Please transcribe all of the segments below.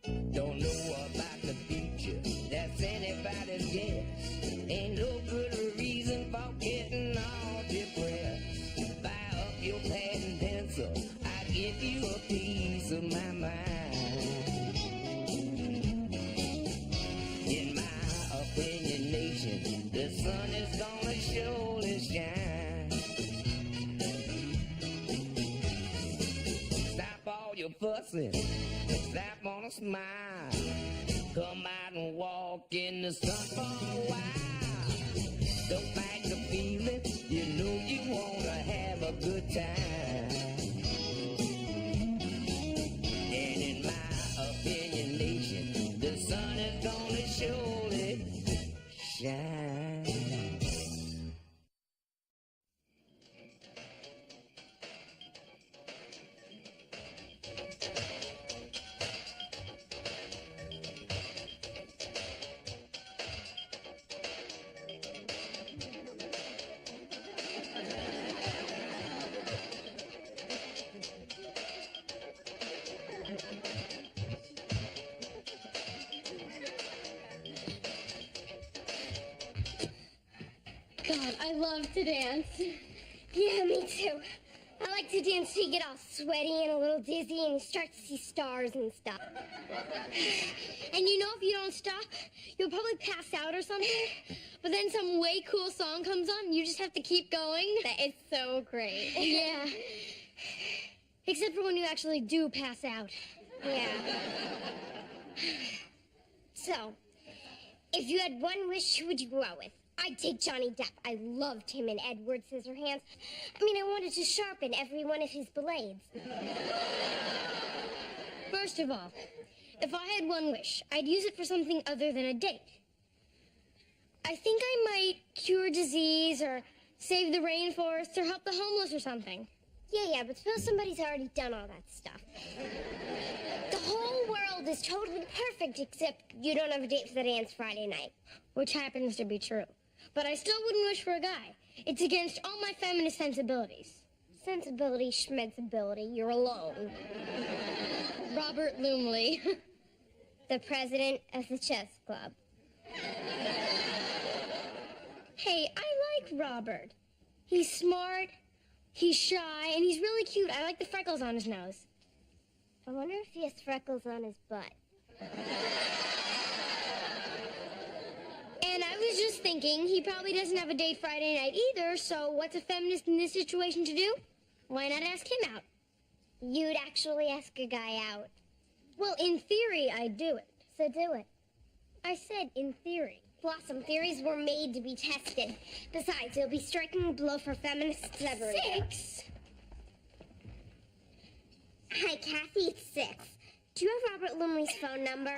Don't know about the future, that's anybody's guess. Ain't no good reason for getting all depressed. Buy up your pad and pencil, I give you a piece of my mind. In my opinion, nation, the sun is gonna surely shine. Stop all your fussing, slap on a smile. Come out and walk in the sun for a while. Don't fight the feeling, you know you wanna have a good time. And in my opinion, nation, the sun is gonna surely shine. God, I love to dance. Yeah, me too. I like to dance till you get all sweaty and a little dizzy and you start to see stars and stuff. And you know if you don't stop, you'll probably pass out or something. But then some way cool song comes on and you just have to keep going. That is so great. Yeah. Except for when you actually do pass out. Yeah. So, if you had one wish, who would you go out with? I'd take Johnny Depp. I loved him in Edward Scissorhands. I mean, I wanted to sharpen every one of his blades. First of all, if I had one wish, I'd use it for something other than a date. I think I might cure disease or save the rainforest or help the homeless or something. Yeah, but suppose somebody's already done all that stuff. The whole world is totally perfect except you don't have a date for the dance Friday night. Which happens to be true. But I still wouldn't wish for a guy. It's against all my feminist sensibilities. Sensibility, schmensibility, you're alone. Robert Lumley. The president of the chess club. Hey, I like Robert. He's smart, he's shy, and he's really cute. I like the freckles on his nose. I wonder if he has freckles on his butt. And I was just thinking, he probably doesn't have a date Friday night either, so what's a feminist in this situation to do? Why not ask him out? You'd actually ask a guy out. Well, in theory, I'd do it. So do it. I said in theory. Blossom, theories were made to be tested. Besides, it'll be striking a blow for feminists everywhere. 6? Hi, Kathy, it's 6. Do you have Robert Lumley's phone number?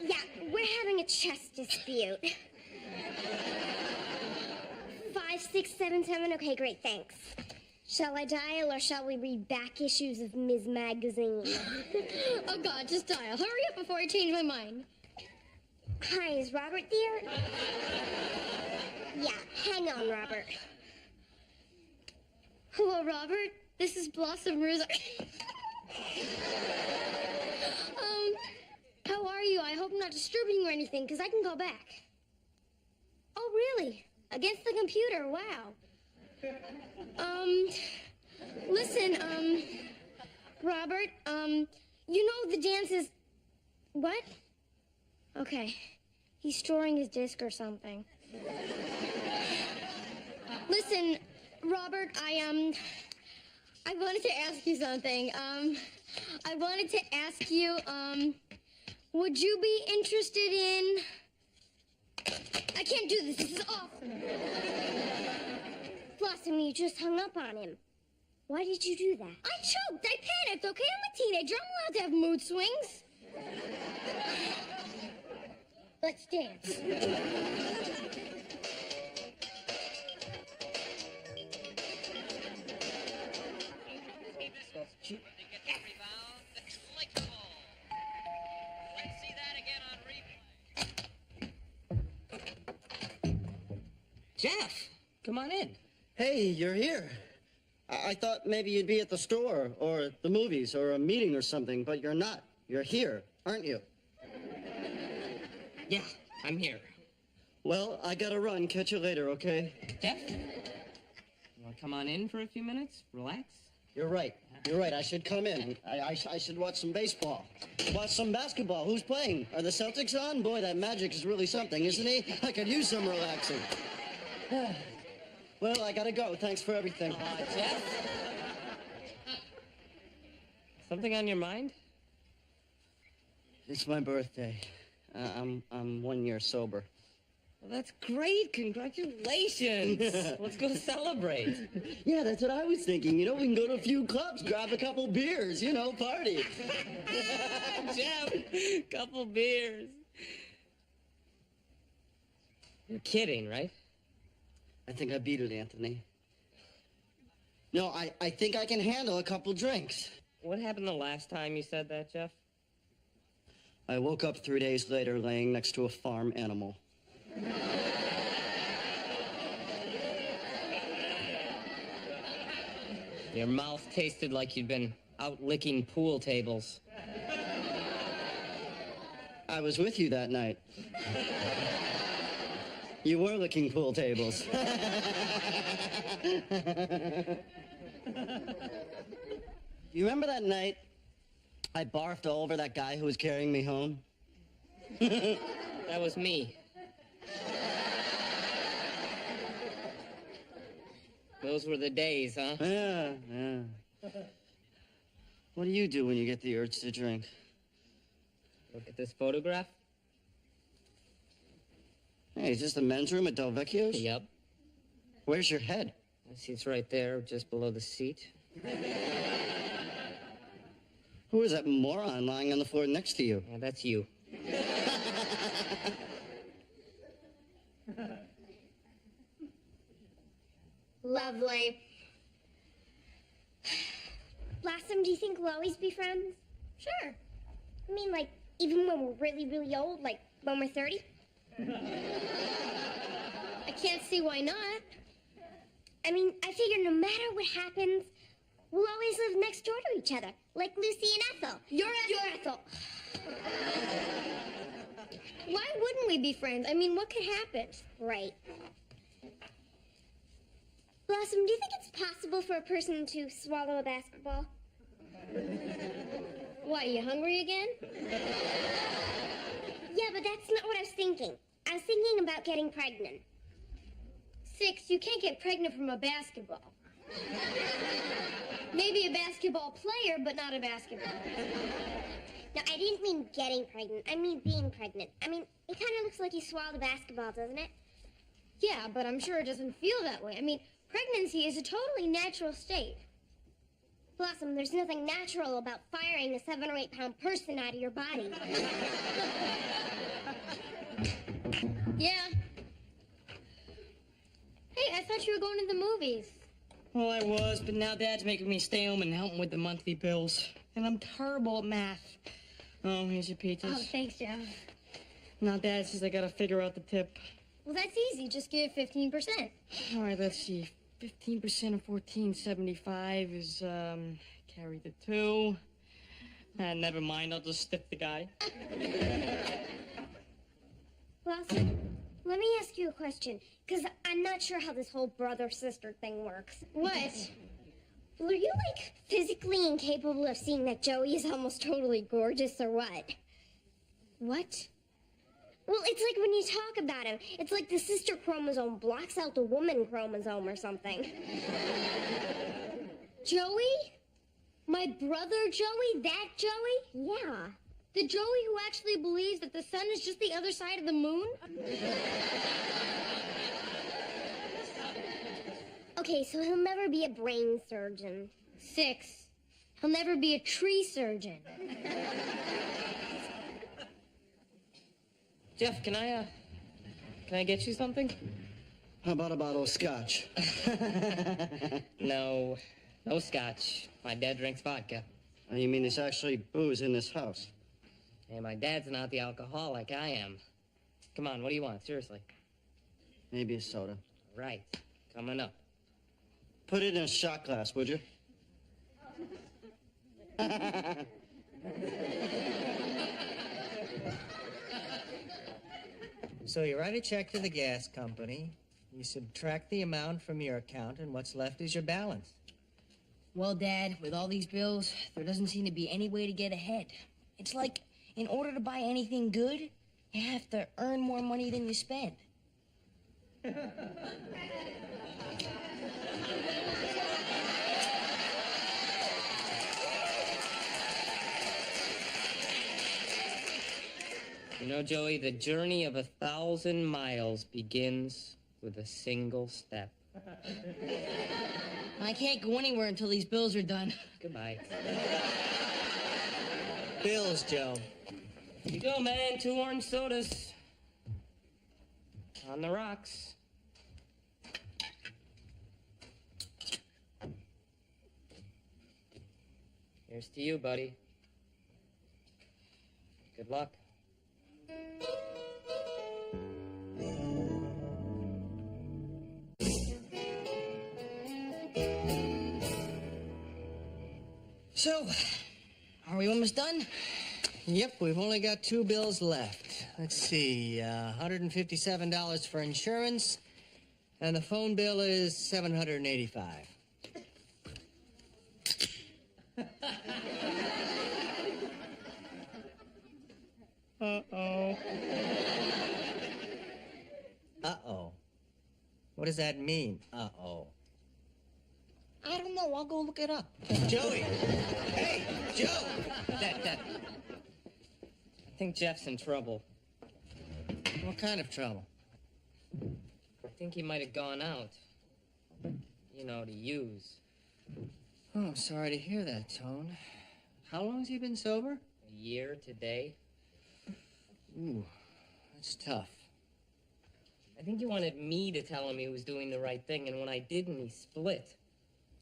Yeah, we're having a chess dispute. 5, 6, 7, 7. Okay, great, thanks. Shall I dial or shall we read back issues of Ms. Magazine? Oh, God, just dial. Hurry up before I change my mind. Hi, is Robert there? Yeah, hang on, Robert. Hello, Robert. This is Blossom Ruza. How are you? I hope I'm not disturbing you or anything, because I can go back. Oh, really? Against the computer? Wow. Listen, Robert, you know the dance is... What? Okay. He's storing his disc or something. Listen, Robert, I wanted to ask you something. I wanted to ask you, would you be interested in... I can't do this. This is awful. Blossom, you just hung up on him. Why did you do that? I choked. I panicked, okay? I'm a teenager. I'm allowed to have mood swings. Let's dance. Jeff, come on in. Hey, you're here. I thought maybe you'd be at the store or the movies or a meeting or something, but you're not. You're here, aren't you? Yeah, I'm here. Well, I gotta run. Catch you later, okay? Jeff? You want to come on in for a few minutes? Relax? You're right. You're right. I should come in. I should watch some baseball. Watch some basketball. Who's playing? Are the Celtics on? Boy, that Magic is really something, isn't he? I could use some relaxing. Well, I gotta go. Thanks for everything. Jeff? Something on your mind? It's my birthday. I'm 1 year sober. Well, that's great. Congratulations. Let's go celebrate. Yeah, that's what I was thinking. You know, we can go to a few clubs, grab a couple beers, you know, party. Jeff, couple beers. You're kidding, right? I think I beat it, Anthony. No, I think I can handle a couple drinks. What happened the last time you said that, Jeff? I woke up 3 days later laying next to a farm animal. Your mouth tasted like you'd been out licking pool tables. I was with you that night. You were licking pool tables. You remember that night I barfed all over that guy who was carrying me home? That was me. Those were the days, huh? Yeah. What do you do when you get the urge to drink? Look at this photograph. Hey, is this the men's room at Del Vecchio's? Yep. Where's your head? I see it's right there, just below the seat. Who is that moron lying on the floor next to you? Yeah, that's you. Lovely. Blossom, do you think we'll always be friends? Sure. I mean, like, even when we're really, really old, like when we're 30? I can't see why not. I mean, I figure no matter what happens, we'll always live next door to each other, like Lucy and Ethel. You're Ethel. Why wouldn't we be friends? I mean, what could happen? Right. Blossom, do you think it's possible for a person to swallow a basketball? Why, you hungry again? Yeah, but that's not what I was thinking. I was thinking about getting pregnant. 6, you can't get pregnant from a basketball. Maybe a basketball player, but not a basketball. No, I didn't mean getting pregnant. I mean being pregnant. I mean, it kind of looks like you swallowed a basketball, doesn't it? Yeah, but I'm sure it doesn't feel that way. I mean, pregnancy is a totally natural state. Blossom, there's nothing natural about firing a 7 or 8 pound person out of your body. Yeah. Hey, I thought you were going to the movies. Well, I was, but now Dad's making me stay home and help him with the monthly bills. And I'm terrible at math. Oh, here's your pizzas. Oh, thanks, Jeff. Now Dad says I gotta figure out the tip. Well, that's easy. Just give 15%. All right, let's see. 15% of 1475 is, carry the 2. Never mind, I'll just stiff the guy. Blossom, let me ask you a question, because I'm not sure how this whole brother-sister thing works. What? Were you, like, physically incapable of seeing that Joey is almost totally gorgeous, or what? What? Well, it's like when you talk about him, it's like the sister chromosome blocks out the woman chromosome or something. Joey? My brother Joey? That Joey? Yeah. The Joey who actually believes that the sun is just the other side of the moon? Okay, so he'll never be a brain surgeon. 6, he'll never be a tree surgeon. Jeff, can I get you something? How about a bottle of scotch? No scotch. My dad drinks vodka. Oh, you mean there's actually booze in this house? Hey, my dad's not the alcoholic, I am. Come on, what do you want? Seriously. Maybe a soda. Right. Coming up. Put it in a shot glass, would you? So you write a check to the gas company, you subtract the amount from your account, and what's left is your balance. Well, Dad, with all these bills, there doesn't seem to be any way to get ahead. It's like, in order to buy anything good, you have to earn more money than you spend. You know, Joey, the journey of 1,000 miles begins with a single step. I can't go anywhere until these bills are done. Goodbye. Bills, Joe. Here you go, man. 2 orange sodas. On the rocks. Here's to you, buddy. Good luck. So, are we almost done? Yep, we've only got 2 bills left. Let's see, $157 for insurance, and the phone bill is $785. Uh-oh. Uh-oh. What does that mean, uh-oh? I don't know. I'll go look it up. Joey! Hey, Joe! Dad. I think Jeff's in trouble. What kind of trouble? I think he might have gone out. You know, to use. Oh, I'm sorry to hear that, Tone. How long has he been sober? A year today. Ooh, that's tough. I think he wanted me to tell him he was doing the right thing, and when I didn't, he split.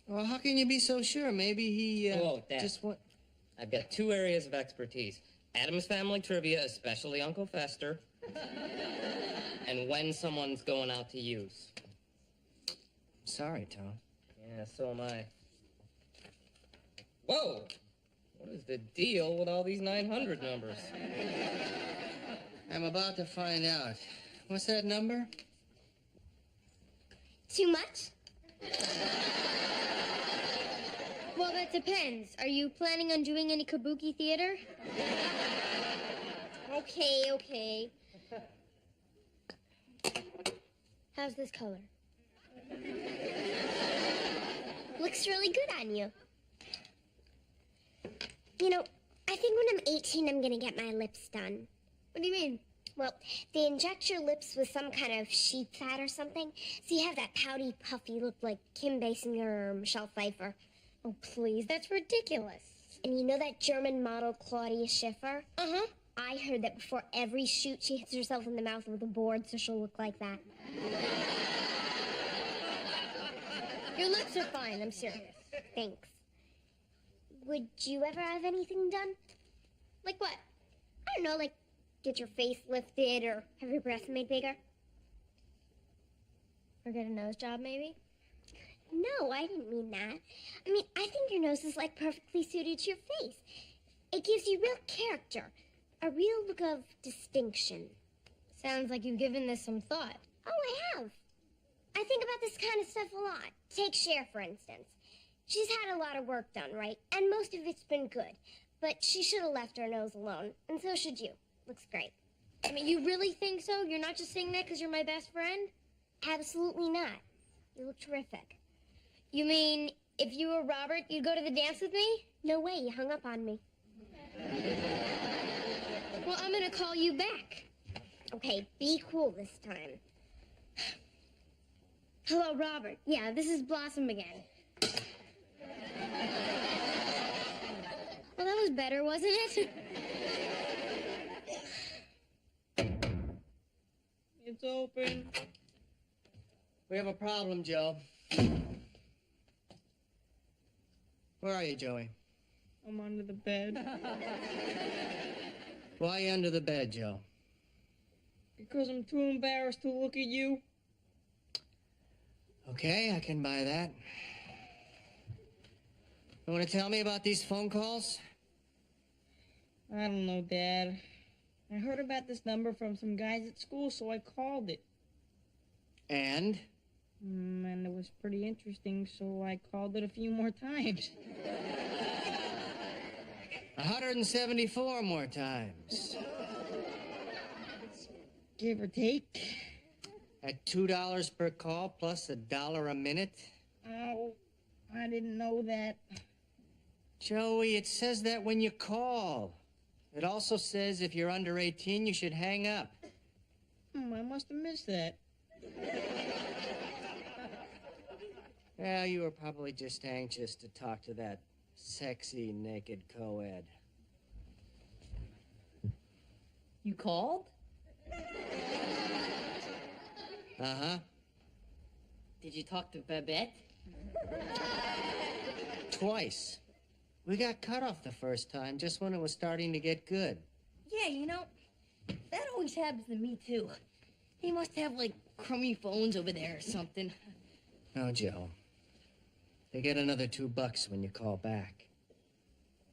Well, how can you be so sure? Maybe he, Whoa, Dad. just what? I've got 2 areas of expertise. Adam's Family Trivia, especially Uncle Fester, and when someone's going out to use. Sorry, Tone. Yeah, so am I. Whoa! What is the deal with all these 900 numbers? I'm about to find out. What's that number? Too much? Well, that depends. Are you planning on doing any kabuki theater? Okay. How's this color? Looks really good on you. You know, I think when I'm 18, I'm gonna get my lips done. What do you mean? Well, they inject your lips with some kind of sheep fat or something, so you have that pouty, puffy look like Kim Basinger or Michelle Pfeiffer. Oh, please, that's ridiculous. And you know that German model Claudia Schiffer? Uh-huh. I heard that before every shoot, she hits herself in the mouth with a board so she'll look like that. Your lips are fine, I'm serious. Thanks. Would you ever have anything done? Like what? I don't know, like get your face lifted or have your breasts made bigger? Or get a nose job, maybe? No, I didn't mean that. I mean, I think your nose is like perfectly suited to your face. It gives you real character, a real look of distinction. Sounds like you've given this some thought. Oh, I have. I think about this kind of stuff a lot. Take Cher, for instance. She's had a lot of work done, right? And most of it's been good. But she should have left her nose alone, and so should you. Looks great. I mean, you really think so? You're not just saying that because you're my best friend? Absolutely not. You look terrific. You mean, if you were Robert, you'd go to the dance with me? No way, you hung up on me. Well, I'm gonna call you back. Okay, be cool this time. Hello, Robert. Yeah, this is Blossom again. Well, that was better, wasn't it? It's open. We have a problem, Joe. Where are you, Joey? I'm under the bed. Why are you under the bed, Joe? Because I'm too embarrassed to look at you. Okay, I can buy that. You want to tell me about these phone calls? I don't know, Dad. I heard about this number from some guys at school, so I called it. And? And it was pretty interesting, so I called it a few more times. 174 more times. Give or take. At $2 per call plus $1 a minute? Oh, I didn't know that. Joey, it says that when you call. It also says if you're under 18, you should hang up. I must have missed that. Well, you were probably just anxious to talk to that sexy, naked co-ed. You called? Uh-huh. Did you talk to Babette? Twice. We got cut off the first time, just when it was starting to get good. Yeah, you know, that always happens to me, too. They must have, like, crummy phones over there or something. No, Joe. They get another $2 when you call back.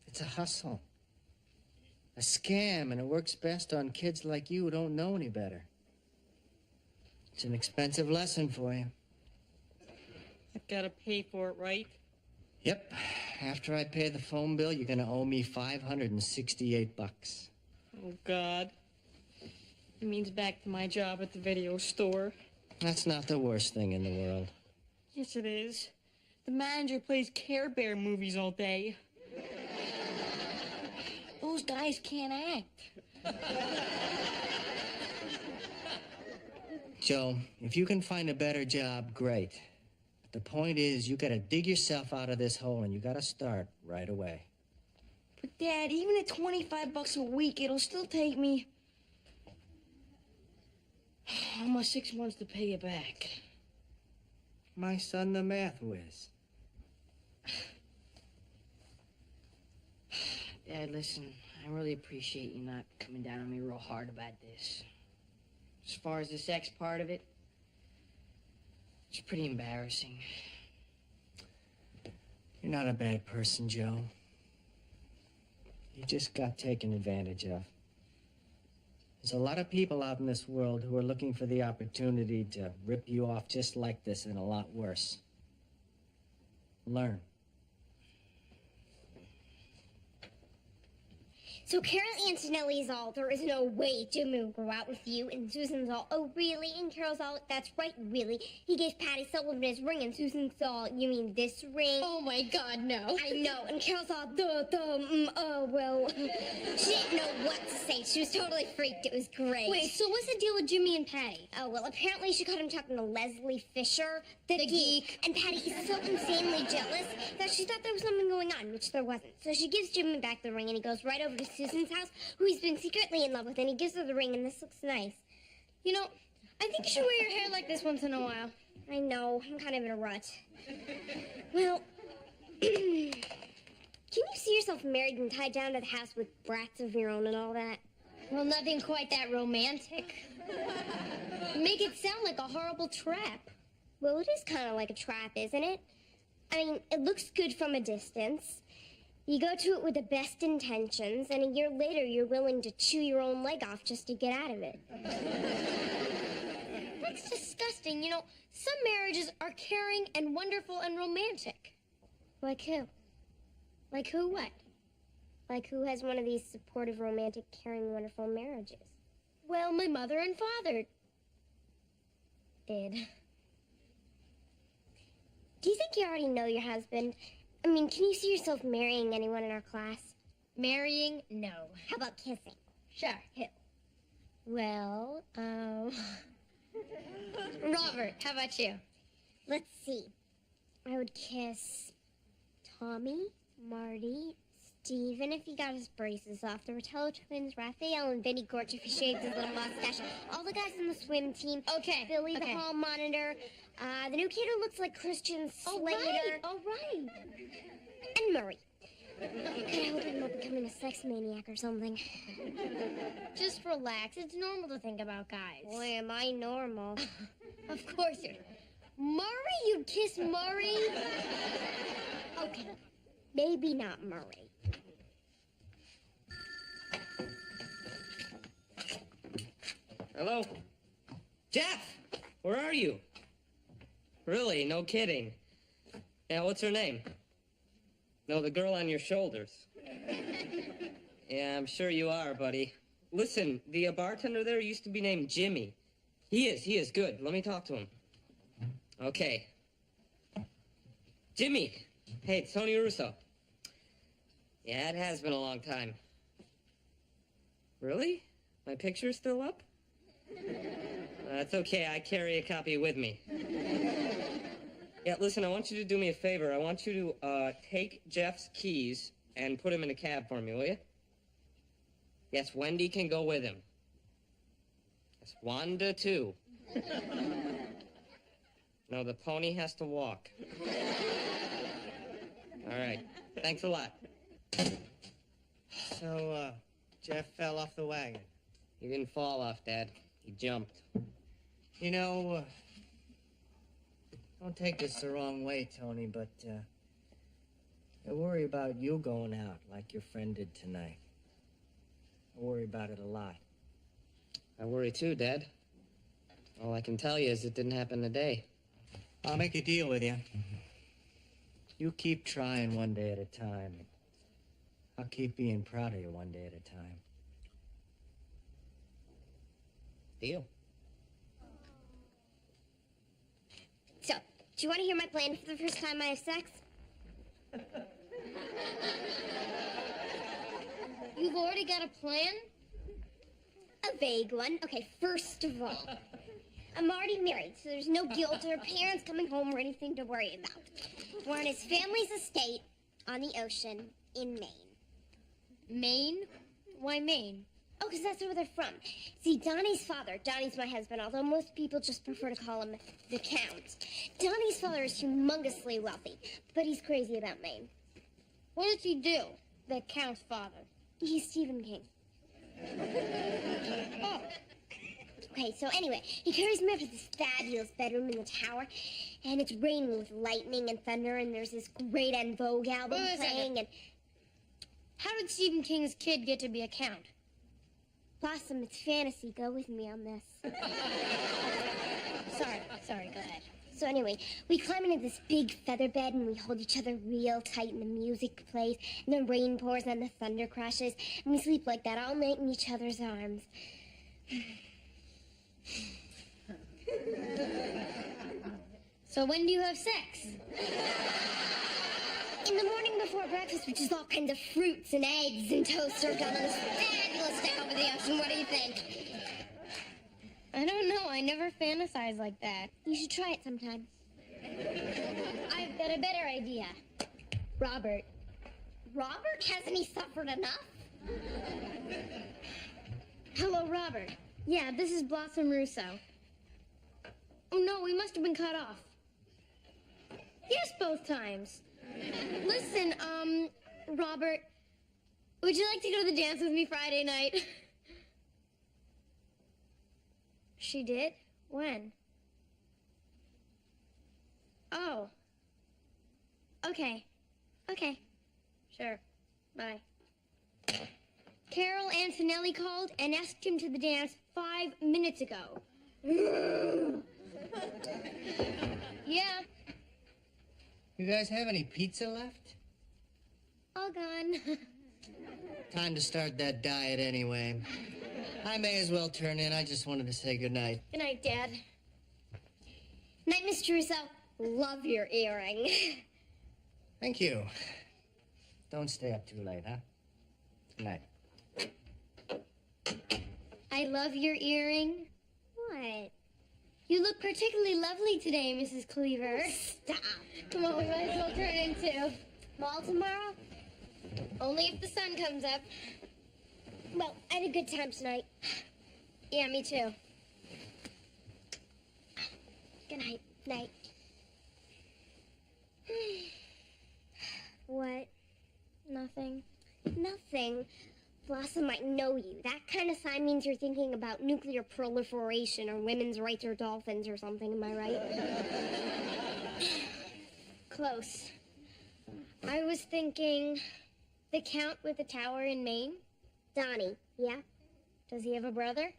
It's a hustle. A scam, and it works best on kids like you who don't know any better. It's an expensive lesson for you. I've got to pay for it, right? Yep. After I pay the phone bill, you're gonna owe me $568. Oh, God. It means back to my job at the video store. That's not the worst thing in the world. Yes, it is. The manager plays Care Bear movies all day. Those guys can't act. Joe, if you can find a better job, great. But the point is, you gotta dig yourself out of this hole, and you gotta start right away. But, Dad, even at $25 a week, it'll still take me almost 6 months to pay you back. My son, the math whiz. Dad, listen, I really appreciate you not coming down on me real hard about this. As far as the sex part of it, it's pretty embarrassing. You're not a bad person, Joe. You just got taken advantage of. There's a lot of people out in this world who are looking for the opportunity to rip you off just like this and a lot worse. Learn. So Carol Antonelli's all, there is no way Jimmy will go out with you. And Susan's all, oh, really? And Carol's all, that's right, really. He gave Patty Sullivan his ring, and Susan's all, you mean this ring? Oh, my God, no. I know. And Carol's all, well. She didn't know what to say. She was totally freaked. It was great. Wait, so what's the deal with Jimmy and Patty? Oh, well, apparently she caught him talking to Leslie Fisher, the geek. And Patty is so insanely jealous that she thought there was something going on, which there wasn't. So she gives Jimmy back the ring, and he goes right over to Susan's house, who he's been secretly in love with, and he gives her the ring, and this looks nice. You know, I think you should wear your hair like this once in a while. I know, I'm kind of in a rut. Well, can you see yourself married and tied down to the house with brats of your own and all that? Well, nothing quite that romantic. Make it sound like a horrible trap. Well, it is kind of like a trap, isn't it? I mean, it looks good from a distance. You go to it with the best intentions, and a year later you're willing to chew your own leg off just to get out of it. That's disgusting. You know, some marriages are caring and wonderful and romantic. Like who? Like who what? Like who has one of these supportive, romantic, caring, wonderful marriages? Well, my mother and father did. Do you think you already know your husband? I mean, can you see yourself marrying anyone in our class? Marrying? No. How about kissing? Sure, who? Well, Robert, how about you? Let's see. I would kiss Tommy, Marty, Steven if he got his braces off, the Rotella twins, Raphael and Vinny Gorch if he shaved his little mustache, all the guys on the swim team, Okay. Billy okay. the hall monitor, the new kid who looks like Christian Slater, All right. and Murray. God, I hope I'm not becoming a sex maniac or something. Just relax. It's normal to think about guys. Boy, am I normal. Of course you're. Murray? You'd kiss Murray? Okay. Maybe not Murray. Hello? Jeff! Where are you? Really? No kidding. Yeah, what's her name? No, the girl on your shoulders. Yeah, I'm sure you are, buddy. Listen, the bartender there used to be named Jimmy. He is good. Let me talk to him. Okay. Jimmy! Hey, it's Tony Russo. Yeah, it has been a long time. Really? My picture's still up? That's okay, I carry a copy with me. Yeah, listen, I want you to do me a favor. I want you to take Jeff's keys and put him in a cab for me, will you? Yes, Wendy can go with him. Yes, Wanda, too. No, the pony has to walk. All right, thanks a lot. So, Jeff fell off the wagon. He didn't fall off, Dad. He jumped. You know, don't take this the wrong way, Tony, but I worry about you going out like your friend did tonight. I worry about it a lot. I worry too, Dad. All I can tell you is it didn't happen today. I'll make a deal with you. You keep trying one day at a time. I'll keep being proud of you one day at a time. Deal. So, do you want to hear my plan for the first time I have sex? You've already got a plan? A vague one. Okay, first of all, I'm already married, so there's no guilt or parents coming home or anything to worry about. We're on his family's estate on the ocean in Maine. Maine? Why Maine? Oh, because that's where they're from. See, Donnie's father, Donnie's my husband, although most people just prefer to call him the Count. Donnie's father is humongously wealthy, but he's crazy about Maine. What does he do, the Count's father? He's Stephen King. Oh, Okay, so anyway, he carries me up to this fabulous bedroom in the tower, and it's raining with lightning and thunder, and there's this great En Vogue album Wait a second. playing, and how did Stephen King's kid get to be a count? Blossom, it's fantasy. Go with me on this. Sorry, go ahead. So anyway, we climb into this big feather bed, and we hold each other real tight, and the music plays, and the rain pours, and the thunder crashes, and we sleep like that all night in each other's arms. So when do you have sex? In the morning before breakfast, which is all kinds of fruits and eggs and toast served on this fabulous deck over the ocean. What do you think? I don't know. I never fantasize like that. You should try it sometime. I've got a better idea. Robert. Robert, hasn't he suffered enough? Hello, Robert. Yeah, this is Blossom Russo. Oh, no, we must have been cut off. Yes, both times. Listen, Robert, would you like to go to the dance with me Friday night? She did? When? Oh. Okay. Okay. Sure. Bye. Carol Antonelli called and asked him to the dance 5 minutes ago. Yeah, You guys have any pizza left? all gone. Time to start that diet anyway. I may as well turn in. I just wanted to say goodnight. Good night, Dad. Night, Mr. Russo. Love your earring. Thank you. Don't stay up too late, huh? Good night. I love your earring. What? You look particularly lovely today, Mrs. Cleaver. Stop. Come on, we might as well turn in too. Ball tomorrow? Only if the sun comes up. Well, I had a good time tonight. Yeah, me too. Good night. Night. What? Nothing. Nothing. Blossom might know you. That kind of sign means you're thinking about nuclear proliferation or women's rights or dolphins or something, am I right? Close. I was thinking the Count with the tower in Maine. Donnie, yeah? Does he have a brother?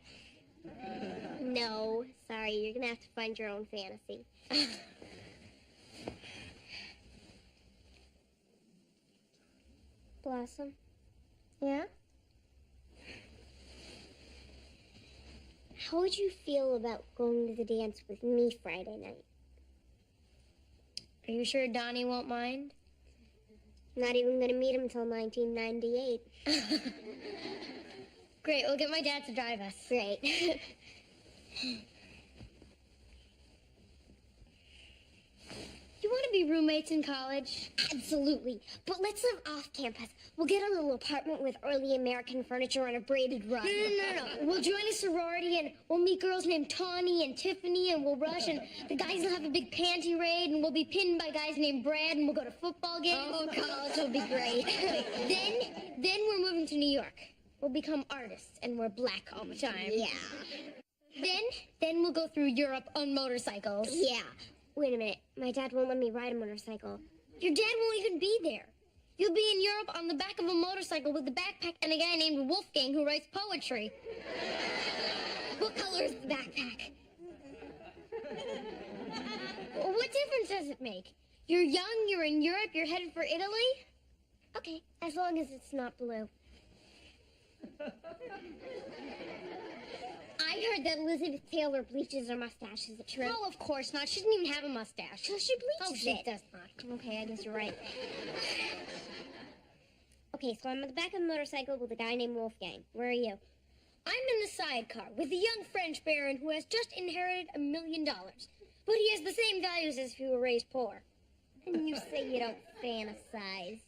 No, sorry, you're gonna have to find your own fantasy. Blossom? Yeah? How would you feel about going to the dance with me Friday night? Are you sure Donnie won't mind? Not even gonna meet him until 1998. Great, we'll get my dad to drive us. Great. You want to be roommates in college? Absolutely. But let's live off campus. We'll get a little apartment with early American furniture on a braided rug. No. We'll join a sorority and we'll meet girls named Tawny and Tiffany and we'll rush and the guys will have a big panty raid and we'll be pinned by guys named Brad and we'll go to football games. Oh, college will be great. Then we're moving to New York. We'll become artists and we're black all the time. Yeah. Then we'll go through Europe on motorcycles. Yeah. Wait a minute. My dad won't let me ride a motorcycle. Your dad won't even be there. You'll be in Europe on the back of a motorcycle with a backpack and a guy named Wolfgang who writes poetry. What color is the backpack? What difference does it make? You're young, you're in Europe, you're headed for Italy? Okay, as long as it's not blue. I heard that Elizabeth Taylor bleaches her mustache. Is it true? No, of course not. She doesn't even have a mustache. So she bleaches Oh, she it. does not. Okay, I guess you're right. Okay, so I'm on the back of a motorcycle with a guy named Wolfgang. Where are you? I'm in the sidecar with a young French baron who has just inherited $1 million. But he has the same values as if he were raised poor. And you say you don't fantasize.